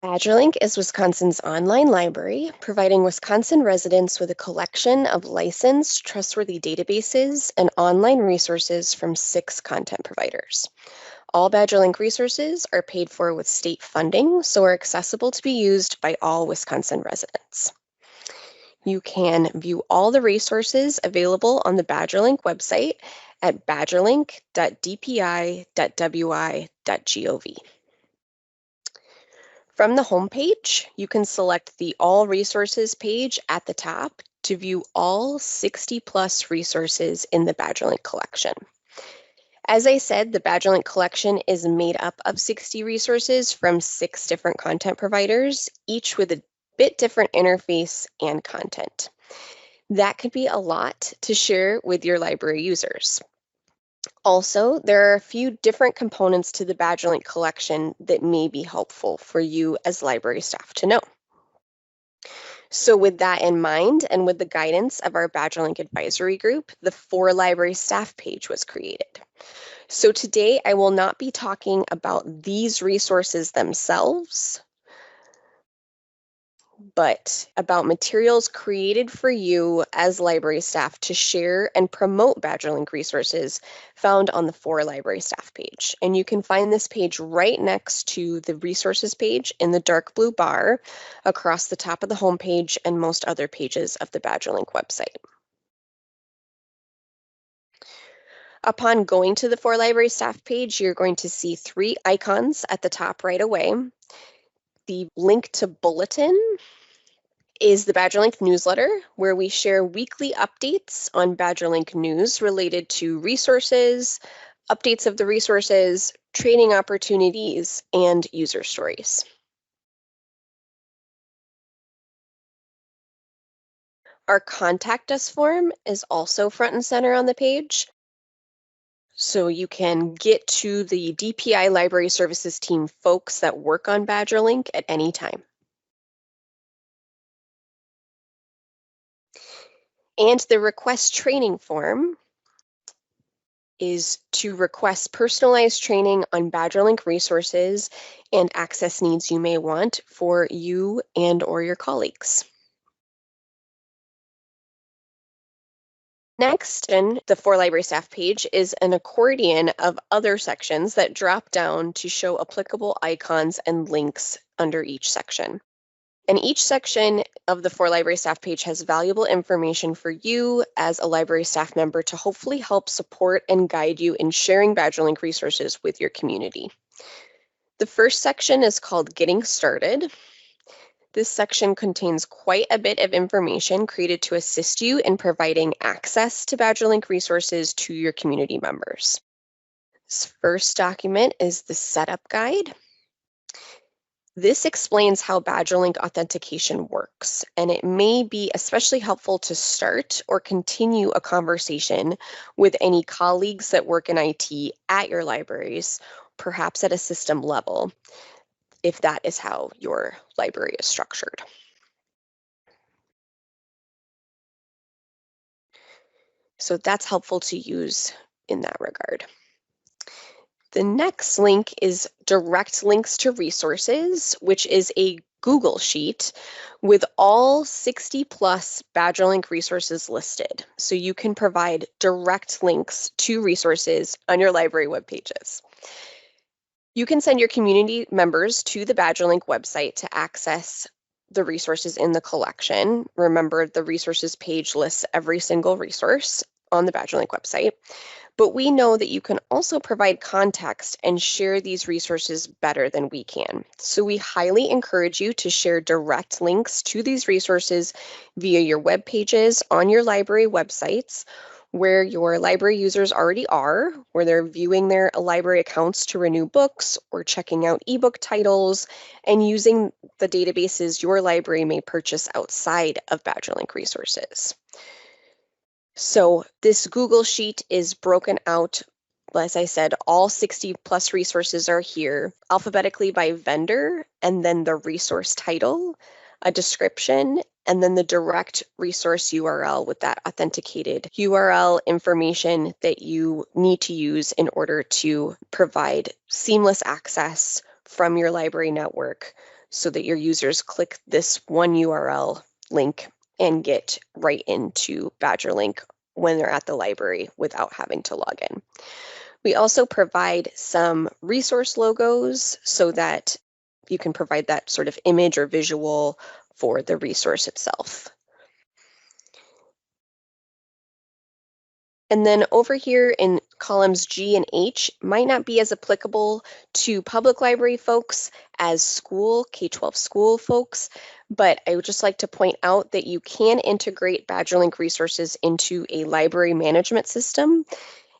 BadgerLink is Wisconsin's online library, providing Wisconsin residents with a collection of licensed, trustworthy databases and online resources from 6 content providers. All BadgerLink resources are paid for with state funding, so are accessible to be used by all Wisconsin residents. You can view all the resources available on the BadgerLink website at badgerlink.dpi.wi.gov. From the homepage, you can select the All Resources page at the top to view all 60+ resources in the BadgerLink collection. As I said, the BadgerLink collection is made up of 60 resources from 6 different content providers, each with a bit different interface and content. That could be a lot to share with your library users. Also, there are a few different components to the BadgerLink collection that may be helpful for you as library staff to know. So with that in mind, and with the guidance of our BadgerLink advisory group, the For Library Staff page was created. So today I will not be talking about these resources themselves, but about materials created for you as library staff to share and promote BadgerLink resources found on the For Library Staff page. And you can find this page right next to the resources page in the dark blue bar across the top of the homepage and most other pages of the BadgerLink website. Upon going to the For Library Staff page, you're going to see 3 icons at the top right away. The link to Bulletin is the BadgerLink newsletter, where we share weekly updates on BadgerLink news related to resources, updates of the resources, training opportunities, and user stories. Our Contact Us form is also front and center on the page, so you can get to the DPI Library Services team folks that work on BadgerLink at any time. And the request training form is to request personalized training on BadgerLink resources and access needs you may want for you and/or your colleagues. Next, in the For Library Staff page is an accordion of other sections that drop down to show applicable icons and links under each section. And each section of the For Library Staff page has valuable information for you as a library staff member to hopefully help support and guide you in sharing BadgerLink resources with your community. The first section is called Getting Started. This section contains quite a bit of information created to assist you in providing access to BadgerLink resources to your community members. This first document is the Setup Guide. This explains how BadgerLink authentication works, and it may be especially helpful to start or continue a conversation with any colleagues that work in IT at your libraries, perhaps at a system level, if that is how your library is structured. So that's helpful to use in that regard. The next link is Direct Links to Resources, which is a Google Sheet with all 60+ BadgerLink resources listed. So you can provide direct links to resources on your library web pages. You can send your community members to the BadgerLink website to access the resources in the collection. Remember, the resources page lists every single resource on the BadgerLink website. But we know that you can also provide context and share these resources better than we can. So we highly encourage you to share direct links to these resources via your web pages on your library websites, where your library users already are, where they're viewing their library accounts to renew books or checking out ebook titles and using the databases your library may purchase outside of BadgerLink resources. So this Google Sheet is broken out, as I said, all 60+ resources are here alphabetically by vendor, and then the resource title, a description, and then the direct resource URL with that authenticated URL information that you need to use in order to provide seamless access from your library network so that your users click this one URL link and get right into BadgerLink when they're at the library without having to log in. We also provide some resource logos so that you can provide that sort of image or visual for the resource itself. And then over here in columns G and H might not be as applicable to public library folks as school, K-12 school folks, but I would just like to point out that you can integrate BadgerLink resources into a library management system.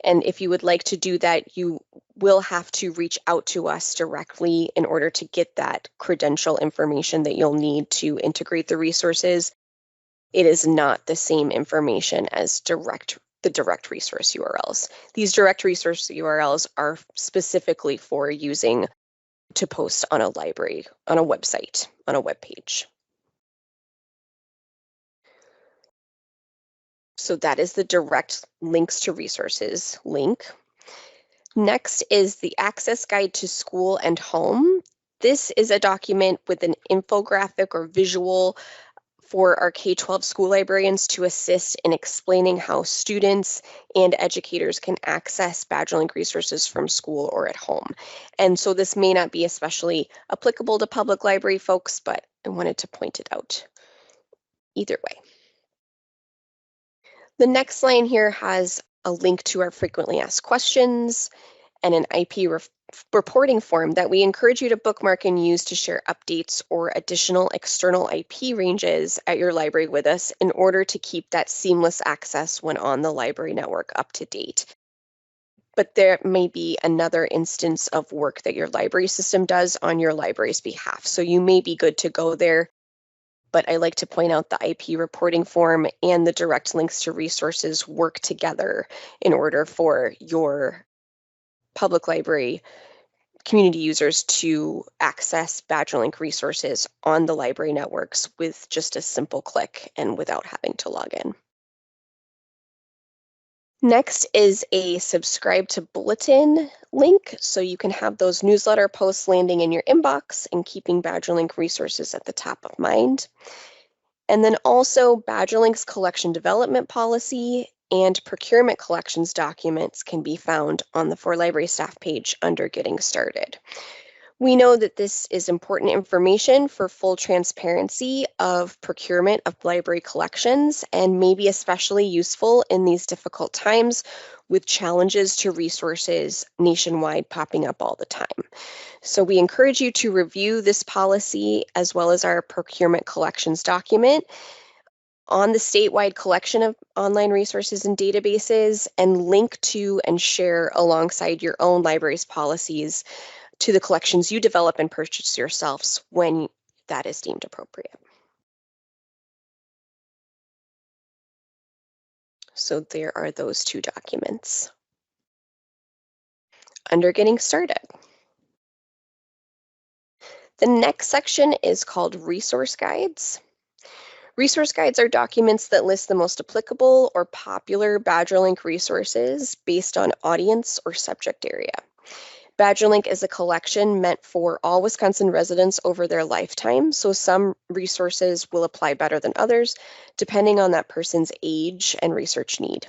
And if you would like to do that, you will have to reach out to us directly in order to get that credential information that you'll need to integrate the resources. It is not the same information as the direct resource URLs. These direct resource URLs are specifically for using to post on a library, on a website, on a web page. So that is the direct links to resources link. Next is the Access Guide to School and Home. This is a document with an infographic or visual for our K-12 school librarians to assist in explaining how students and educators can access BadgerLink resources from school or at home. And so this may not be especially applicable to public library folks, but I wanted to point it out either way. The next line here has a link to our frequently asked questions and an IP reporting form that we encourage you to bookmark and use to share updates or additional external IP ranges at your library with us in order to keep that seamless access when on the library network up to date. But there may be another instance of work that your library system does on your library's behalf. So you may be good to go there, but I like to point out the IP reporting form and the direct links to resources work together in order for your public library community users to access BadgerLink resources on the library networks with just a simple click and without having to log in. Next is a subscribe to bulletin link, so you can have those newsletter posts landing in your inbox and keeping BadgerLink resources at the top of mind. And then also BadgerLink's collection development policy and procurement collections documents can be found on the For Library Staff page under Getting Started. We know that this is important information for full transparency of procurement of library collections and may be especially useful in these difficult times with challenges to resources nationwide popping up all the time. So we encourage you to review this policy as well as our procurement collections document on the statewide collection of online resources and databases and link to and share alongside your own library's policies to the collections you develop and purchase yourselves when that is deemed appropriate. So there are those two documents. Under Getting Started. The next section is called Resource Guides. Resource guides are documents that list the most applicable or popular BadgerLink resources based on audience or subject area. BadgerLink is a collection meant for all Wisconsin residents over their lifetime, so some resources will apply better than others, depending on that person's age and research need.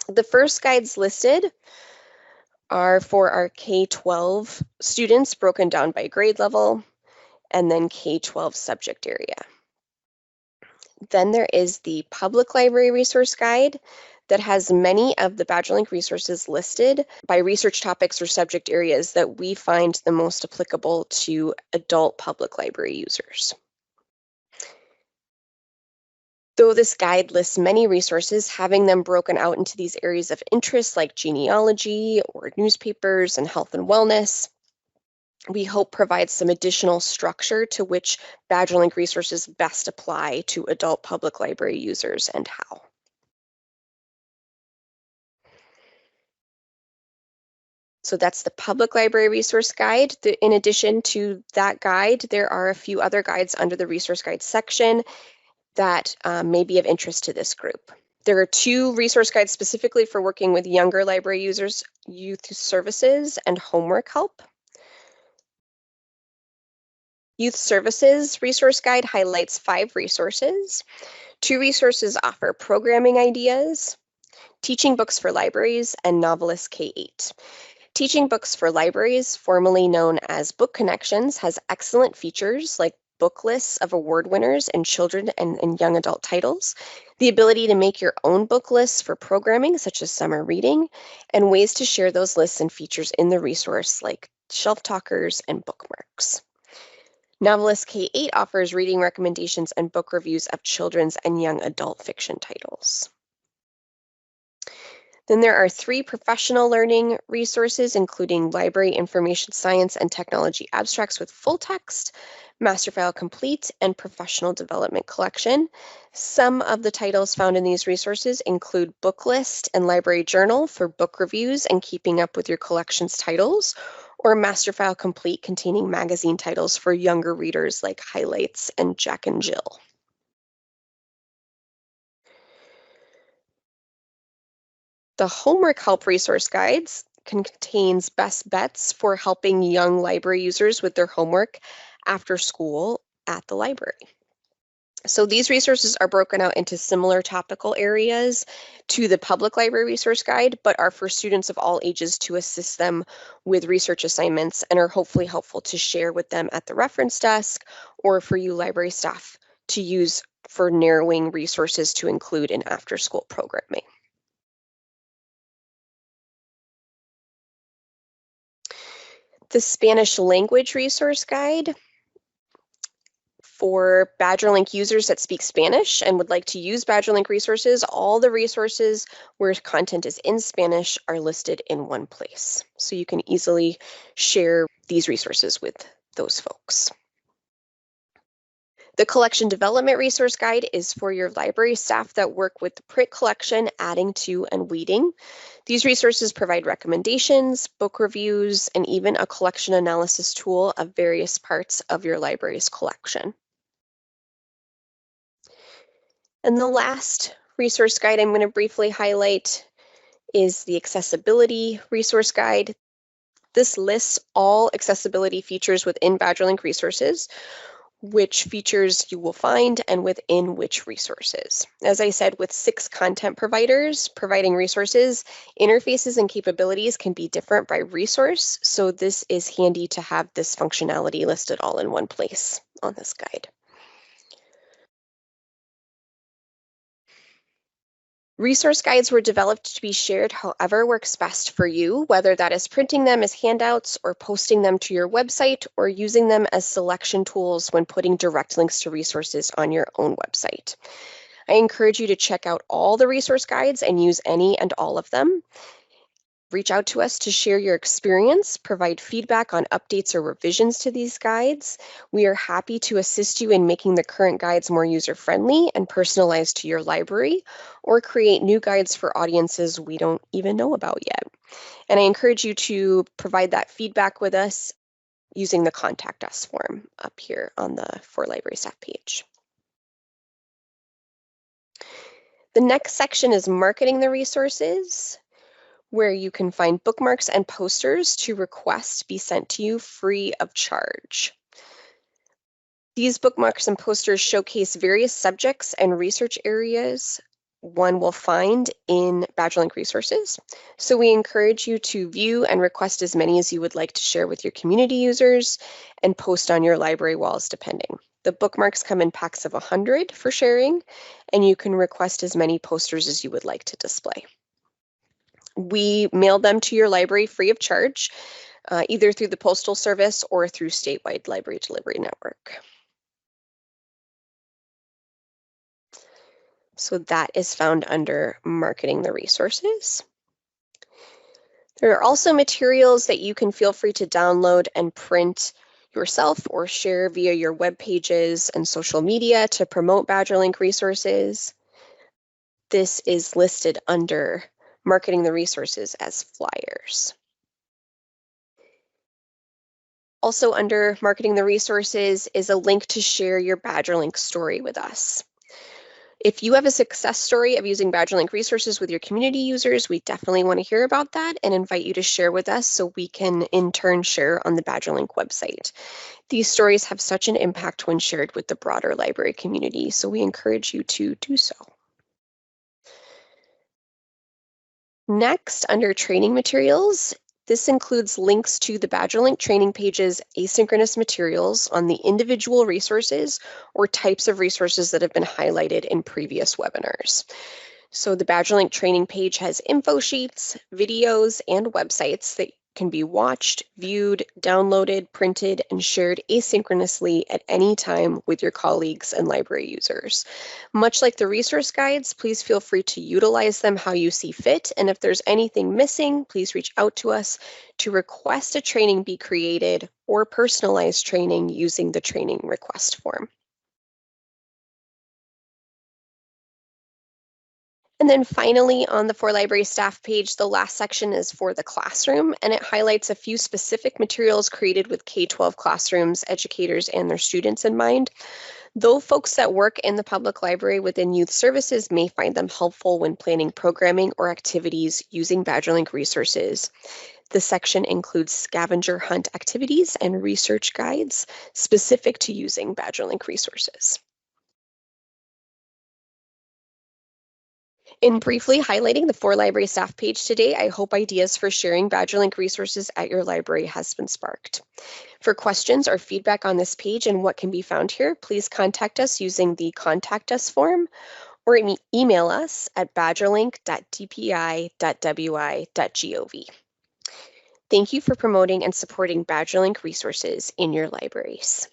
The first guides listed are for our K-12 students broken down by grade level, and then K-12 subject area. Then there is the Public Library Resource Guide that has many of the BadgerLink resources listed by research topics or subject areas that we find the most applicable to adult public library users. Though this guide lists many resources, having them broken out into these areas of interest like genealogy or newspapers and health and wellness, we hope provides some additional structure to which BadgerLink resources best apply to adult public library users and how. So that's the Public Library Resource Guide. In addition to that guide, there are a few other guides under the Resource Guide section that may be of interest to this group. There are two resource guides specifically for working with younger library users, youth services, and homework help. Youth Services Resource Guide highlights 5 resources. 2 resources offer programming ideas, Teaching Books for Libraries, and Novelist K-8. Teaching Books for Libraries, formerly known as Book Connections, has excellent features like book lists of award winners and children and young adult titles, the ability to make your own book lists for programming, such as summer reading, and ways to share those lists and features in the resource, like shelf talkers and bookmarks. Novelist K-8 offers reading recommendations and book reviews of children's and young adult fiction titles. Then there are 3 professional learning resources, including Library Information Science and Technology Abstracts with full text, Master File Complete, and Professional Development Collection. Some of the titles found in these resources include Book List and Library Journal for book reviews and keeping up with your collection's titles, or Master File Complete containing magazine titles for younger readers like Highlights and Jack and Jill. The Homework Help Resource Guides contains best bets for helping young library users with their homework after school at the library. So these resources are broken out into similar topical areas to the Public Library Resource Guide, but are for students of all ages to assist them with research assignments and are hopefully helpful to share with them at the reference desk or for you library staff to use for narrowing resources to include in after-school programming. The Spanish Language Resource Guide for BadgerLink users that speak Spanish and would like to use BadgerLink resources. All the resources where content is in Spanish are listed in one place. So you can easily share these resources with those folks. The Collection Development Resource Guide is for your library staff that work with the print collection, adding to, and weeding. These resources provide recommendations, book reviews, and even a collection analysis tool of various parts of your library's collection. And the last resource guide I'm going to briefly highlight is the Accessibility Resource Guide. This lists all accessibility features within BadgerLink resources, which features you will find and within which resources. As I said, with 6 content providers providing resources, interfaces and capabilities can be different by resource, so this is handy to have this functionality listed all in one place on this guide. Resource guides were developed to be shared however works best for you, whether that is printing them as handouts or posting them to your website or using them as selection tools when putting direct links to resources on your own website. I encourage you to check out all the resource guides and use any and all of them. Reach out to us to share your experience, provide feedback on updates or revisions to these guides. We are happy to assist you in making the current guides more user-friendly and personalized to your library, or create new guides for audiences we don't even know about yet. And I encourage you to provide that feedback with us using the Contact Us form up here on the For Library Staff page. The next section is marketing the resources, where you can find bookmarks and posters to request be sent to you free of charge. These bookmarks and posters showcase various subjects and research areas one will find in BadgerLink resources. So we encourage you to view and request as many as you would like to share with your community users and post on your library walls depending. The bookmarks come in packs of 100 for sharing, and you can request as many posters as you would like to display. We mail them to your library free of charge, either through the Postal Service or through statewide library delivery network. So that is found under Marketing the Resources. There are also materials that you can feel free to download and print yourself or share via your web pages and social media to promote BadgerLink resources. This is listed under Marketing the Resources as flyers. Also under Marketing the Resources is a link to share your BadgerLink story with us. If you have a success story of using BadgerLink resources with your community users, we definitely want to hear about that and invite you to share with us so we can in turn share on the BadgerLink website. These stories have such an impact when shared with the broader library community, so we encourage you to do so. Next, under training materials, this includes links to the BadgerLink training page's asynchronous materials on the individual resources or types of resources that have been highlighted in previous webinars. So the BadgerLink training page has info sheets, videos, and websites that can be watched, viewed, downloaded, printed, and shared asynchronously at any time with your colleagues and library users. Much like the resource guides, please feel free to utilize them how you see fit, and if there's anything missing, please reach out to us to request a training be created or personalized training using the training request form. And then finally, on the For Library Staff page, the last section is for the classroom, and it highlights a few specific materials created with K-12 classrooms, educators, and their students in mind. Though folks that work in the public library within youth services may find them helpful when planning programming or activities using BadgerLink resources. The section includes scavenger hunt activities and research guides specific to using BadgerLink resources. In briefly highlighting the For Library Staff page today, I hope ideas for sharing BadgerLink resources at your library has been sparked. For questions or feedback on this page and what can be found here, please contact us using the Contact Us form or email us at badgerlink.dpi.wi.gov. Thank you for promoting and supporting BadgerLink resources in your libraries.